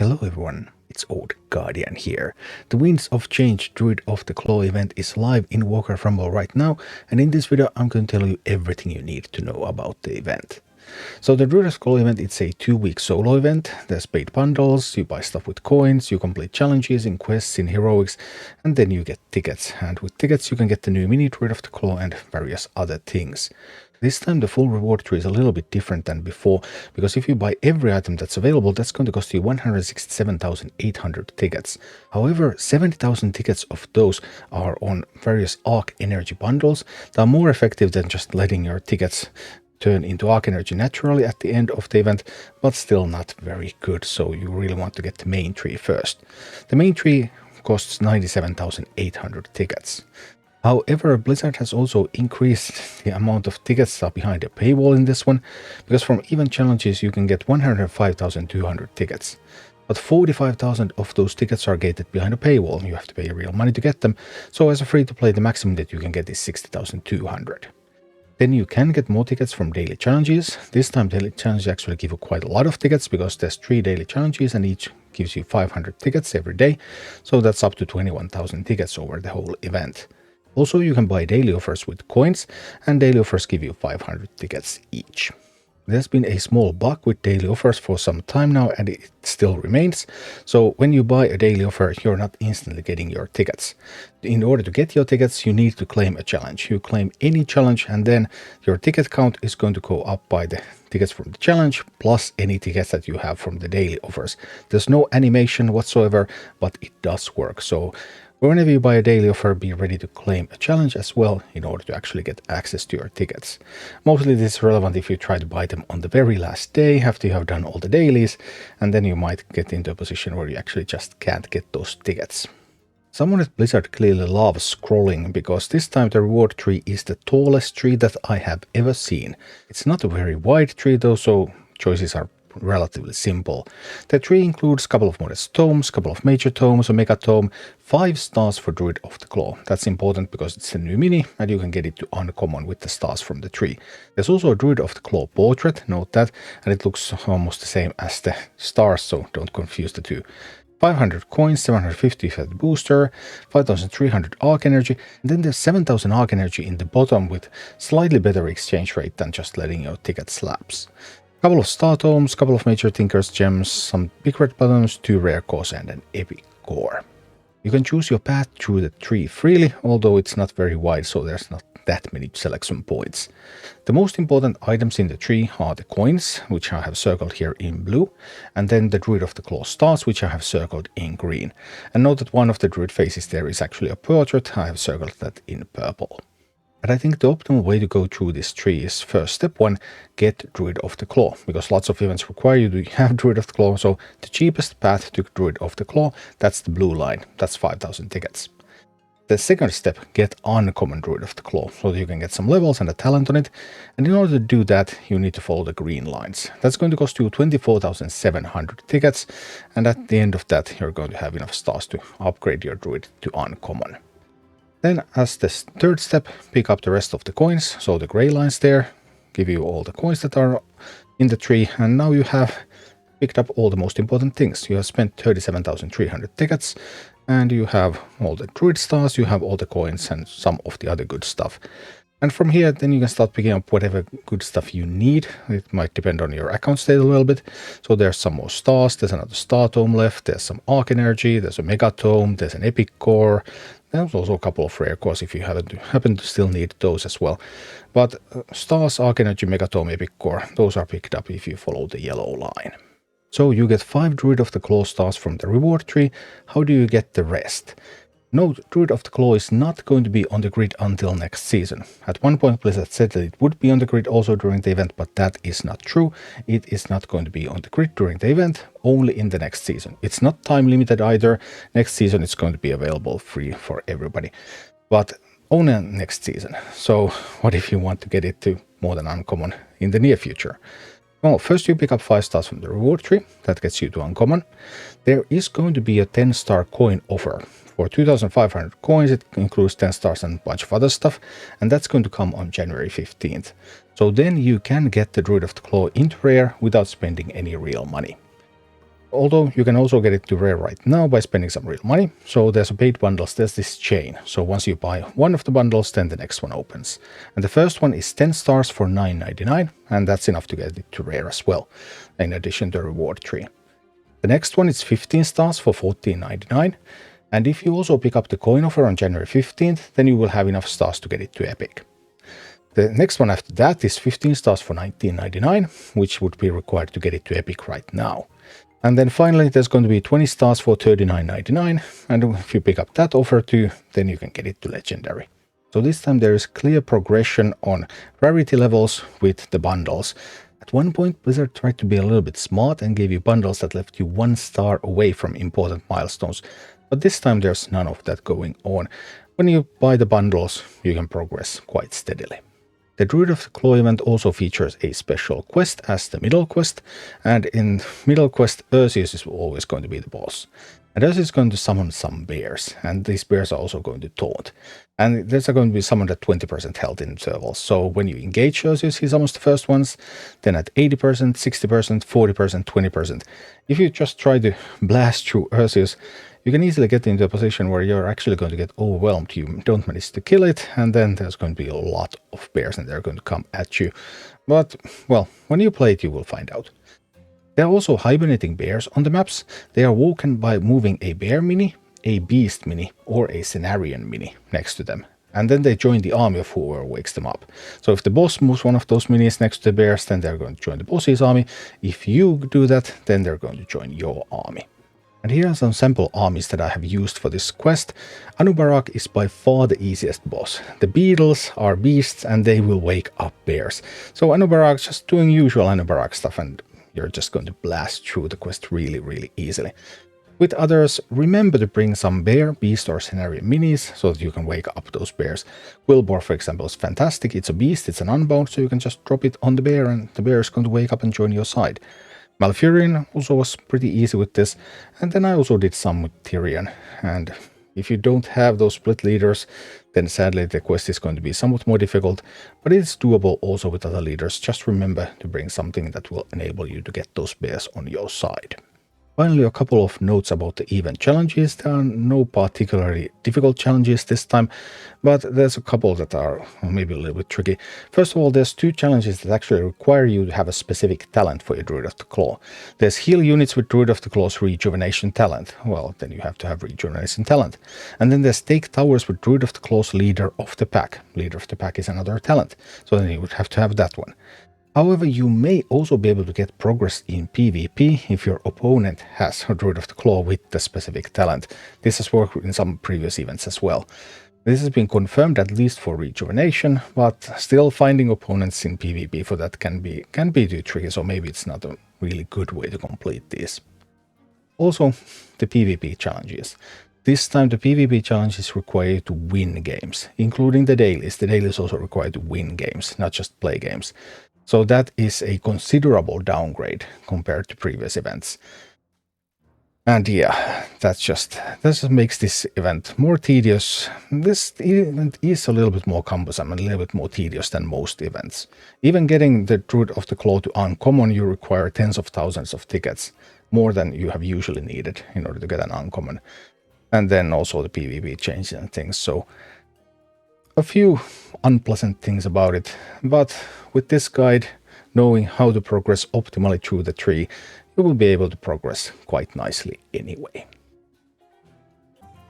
Hello everyone, it's Old Guardian here. The Winds of Change Druid of the Claw event is live in Warcraft Rumble right now, and in this video I'm going to tell you everything you need to know about the event. So the Druid of the Claw event, it's a 2-week solo event. There's paid bundles, you buy stuff with coins, you complete challenges in quests, in heroics, and then you get tickets. And with tickets you can get the new mini Druid of the Claw and various other things. This time the full reward tree is a little bit different than before, because if you buy every item that's available, that's going to cost you 167,800 tickets. However, 70,000 tickets of those are on various Arc Energy bundles that are more effective than just letting your tickets turn into Arc Energy naturally at the end of the event, but still not very good, so you really want to get the main tree first. The main tree costs 97,800 tickets. However, Blizzard has also increased the amount of tickets that are behind a paywall in this one, because from event challenges you can get 105,200 tickets. But 45,000 of those tickets are gated behind a paywall. You have to pay real money to get them, so as a free-to-play the maximum that you can get is 60,200. Then you can get more tickets from daily challenges. This time daily challenges actually give you quite a lot of tickets, because there's 3 daily challenges and each gives you 500 tickets every day, so that's up to 21,000 tickets over the whole event. Also, you can buy daily offers with coins, and daily offers give you 500 tickets each. There's been a small bug with daily offers for some time now, and it still remains. So when you buy a daily offer, you're not instantly getting your tickets. In order to get your tickets, you need to claim a challenge. You claim any challenge, and then your ticket count is going to go up by the tickets from the challenge, plus any tickets that you have from the daily offers. There's no animation whatsoever, but it does work. So whenever you buy a daily offer, be ready to claim a challenge as well in order to actually get access to your tickets. Mostly this is relevant if you try to buy them on the very last day after you have done all the dailies, and then you might get into a position where you actually just can't get those tickets. Someone at Blizzard clearly loves scrolling, because this time the reward tree is the tallest tree that I have ever seen. It's not a very wide tree though, so choices are relatively simple. The tree includes a couple of modest tomes, a couple of major tomes, a mega tome, 5 stars for Druid of the Claw. That's important because it's a new mini and you can get it to uncommon with the stars from the tree. There's also a Druid of the Claw portrait, note that, and it looks almost the same as the stars, so don't confuse the two. 500 coins, 750 for the booster, 5,300 Arc Energy, and then there's 7,000 Arc Energy in the bottom with slightly better exchange rate than just letting your tickets lapse. Couple of star tomes, couple of major Tinker's gems, some big red buttons, 2 rare cores and an epic core. You can choose your path through the tree freely, although it's not very wide, so there's not that many selection points. The most important items in the tree are the coins, which I have circled here in blue, and then the Druid of the Claw stars, which I have circled in green. And note that one of the Druid faces there is actually a portrait. I have circled that in purple. But I think the optimal way to go through this tree is, first, step 1, get Druid of the Claw, because lots of events require you to have Druid of the Claw, so the cheapest path to Druid of the Claw, that's the blue line, that's 5,000 tickets. The second step, get uncommon Druid of the Claw, so that you can get some levels and a talent on it, and in order to do that, you need to follow the green lines. That's going to cost you 24,700 tickets, and at the end of that, you're going to have enough stars to upgrade your Druid to uncommon. Then, as the third step, pick up the rest of the coins, so the gray lines there give you all the coins that are in the tree, and now you have picked up all the most important things. You have spent 37,300 tickets, and you have all the Druid stars, you have all the coins, and some of the other good stuff. And from here, then you can start picking up whatever good stuff you need. It might depend on your account state a little bit. So there's some more stars, there's another star tome left, there's some Arc Energy, there's a mega tome, there's an epic core. There's also a couple of rare cores if you happen to still need those as well. But stars, Arc Energy, mega tome, epic core, those are picked up if you follow the yellow line. So you get 5 Druid of the Claw stars from the reward tree. How do you get the rest? Note, Druid of the Claw is not going to be on the grid until next season. At one point Blizzard said that it would be on the grid also during the event, but that is not true. It is not going to be on the grid during the event, only in the next season. It's not time limited either. Next season it's going to be available free for everybody, but only next season. So what if you want to get it to more than uncommon in the near future? Well, first you pick up 5 stars from the reward tree. That gets you to uncommon. There is going to be a 10-star coin offer. For 2,500 coins, it includes 10 stars and a bunch of other stuff, and that's going to come on January 15th. So then you can get the Druid of the Claw into rare without spending any real money. Although you can also get it to rare right now by spending some real money. So there's a paid bundles, there's this chain. So once you buy one of the bundles, then the next one opens. And the first one is 10 stars for $9.99, and that's enough to get it to rare as well, in addition to the reward tree. The next one is 15 stars for $14.99, and if you also pick up the coin offer on January 15th, then you will have enough stars to get it to epic. The next one after that is 15 stars for $19.99, which would be required to get it to epic right now. And then finally, there's going to be 20 stars for $39.99, and if you pick up that offer too, then you can get it to legendary. So this time there is clear progression on rarity levels with the bundles. At one point, Blizzard tried to be a little bit smart and gave you bundles that left you 1 star away from important milestones, but this time there's none of that going on. When you buy the bundles, you can progress quite steadily. The Druid of the Claw event also features a special quest as the middle quest, and in middle quest Ursius is always going to be the boss. And Ursius is going to summon some bears, and these bears are also going to taunt. And there's going to be summoned at 20% health in intervals, so when you engage Ursius, he summons the first ones, then at 80%, 60%, 40%, 20%. If you just try to blast through Ursius, you can easily get into a position where you're actually going to get overwhelmed. You don't manage to kill it, and then there's going to be a lot of bears and they're going to come at you. But, well, when you play it, you will find out. There are also hibernating bears on the maps. They are woken by moving a bear mini, a beast mini, or a Cenarian mini next to them. And then they join the army of whoever wakes them up. So if the boss moves one of those minis next to the bears, then they're going to join the boss's army. If you do that, then they're going to join your army. And here are some sample armies that I have used for this quest. Anubarak is by far the easiest boss. The beetles are beasts and they will wake up bears. So Anubarak, just doing usual Anubarak stuff, and you're just going to blast through the quest really easily. With others, remember to bring some bear, beast or Cenarian minis so that you can wake up those bears. Quillbor, for example, is fantastic. It's a beast, it's an unbound, so you can just drop it on the bear and the bear is going to wake up and join your side. Malfurion also was pretty easy with this, and then I also did some with Tyrion, and if you don't have those split leaders, then sadly the quest is going to be somewhat more difficult, but it's doable also with other leaders. Just remember to bring something that will enable you to get those bears on your side. Finally, a couple of notes about the event challenges. There are no particularly difficult challenges this time, but there's a couple that are maybe a little bit tricky. First of all, there's 2 challenges that actually require you to have a specific talent for your Druid of the Claw. There's heal units with Druid of the Claw's rejuvenation talent. Well, then you have to have rejuvenation talent. And then there's take towers with Druid of the Claw's leader of the pack. Leader of the pack is another talent, so then you would have to have that one. However, you may also be able to get progress in PvP if your opponent has a Druid of the Claw with the specific talent. This has worked in some previous events as well. This has been confirmed at least for rejuvenation, but still finding opponents in PvP for that can be too tricky, so maybe it's not a really good way to complete these. Also, the PvP challenges. This time the PvP challenges require you to win games, including the dailies. The dailies also require to win games, not just play games. So that is a considerable downgrade compared to previous events. And yeah, that just makes this event more tedious. This event is a little bit more cumbersome and a little bit more tedious than most events. Even getting the Druid of the Claw to uncommon, you require tens of thousands of tickets, more than you have usually needed in order to get an uncommon. And then also the PvP changes and things, so a few unpleasant things about it, but with this guide, knowing how to progress optimally through the tree, you will be able to progress quite nicely anyway.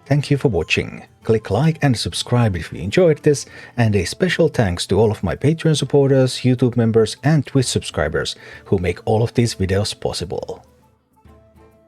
Thank you for watching. Click like and subscribe if you enjoyed this, and a special thanks to all of my Patreon supporters, YouTube members and Twitch subscribers who make all of these videos possible.